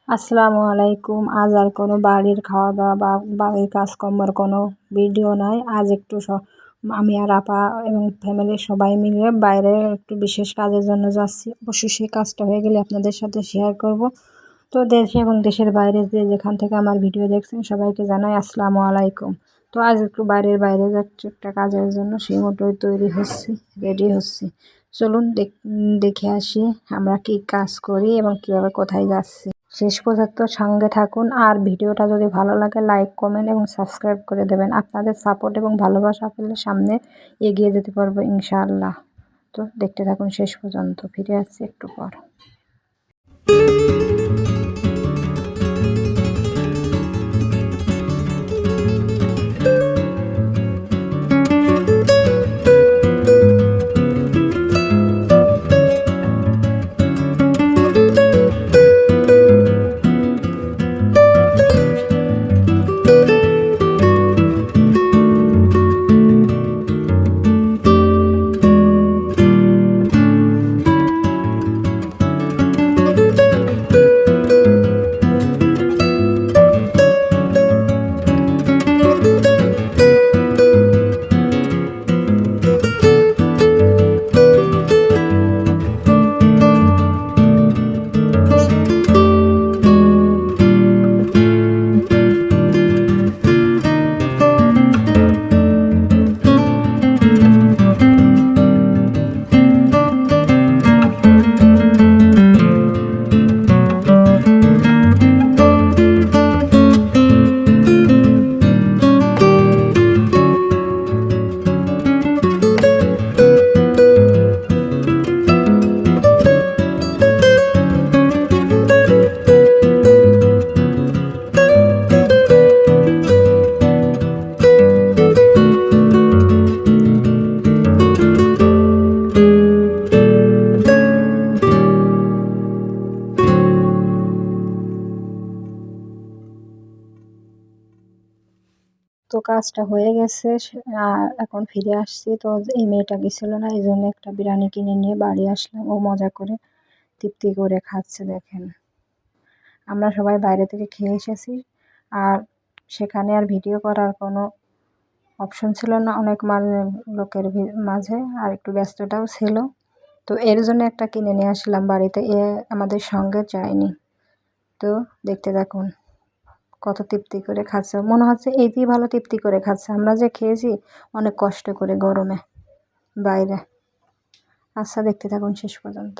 আসসালামু আলাইকুম। আজ আর কোনো বাড়ির খাওয়া দাওয়া বা বাড়ির কাজকর্মের কোনো ভিডিও নাই। আজ একটু আমি আর আপা এবং ফ্যামিলির সবাই মিলে বাইরে একটু বিশেষ কাজের জন্য যাচ্ছি। অবশ্যই সেই কাজটা হয়ে গেলে আপনাদের সাথে শেয়ার করব। তো দেশে এবং দেশের বাইরে যে যেখান থেকে আমার ভিডিও দেখছেন সবাইকে জানাই আসসালামু আলাইকুম। তো আজ একটু বাইরে যাচ্ছি একটা কাজের জন্য, সেই মতোই তৈরি হচ্ছি, রেডি হচ্ছি। চলুন দেখে আসি আমরা কি কাজ করি এবং কীভাবে কোথায় যাচ্ছি। শেষ পর্যন্ত সঙ্গে থাকুন, আর ভিডিওটা যদি ভালো লাগে লাইক কমেন্ট এবং সাবস্ক্রাইব করে দেবেন। আপনাদের সাপোর্ট এবং ভালোবাসা পেলে সামনে এগিয়ে যেতে পারবো ইনশাআল্লাহ। তো দেখতে থাকুন শেষ পর্যন্ত, ফিরে আসছি একটু পর। তো কাজটা হয়ে গেছে, আর এখন ফিরে আসছি। তো এই মেয়েটা গেছিল না, এই জন্য একটা বিরিয়ানি কিনে নিয়ে বাড়ি আসলাম। ও মজা করে তৃপ্তি করে খাচ্ছে দেখেন। আমরা সবাই বাইরে থেকে খেয়ে এসেছি, আর সেখানে আর ভিডিও করার কোনো অপশন ছিল না অনেক লোকের মাঝে, আর একটু ব্যস্ততাও ছিল। তো এর জন্য একটা কিনে নিয়ে আসলাম বাড়িতে, এ আমাদের সঙ্গে যায়নি। তো দেখতে থাকুন কত তৃপ্তি করে খাচ্ছে, মনে হচ্ছে এইতেই ভালো তৃপ্তি করে খাচ্ছে। আমরা যে খেয়েছি অনেক কষ্ট করে গরমে বাইরে। আচ্ছা, দেখতে থাকুন শেষ পর্যন্ত।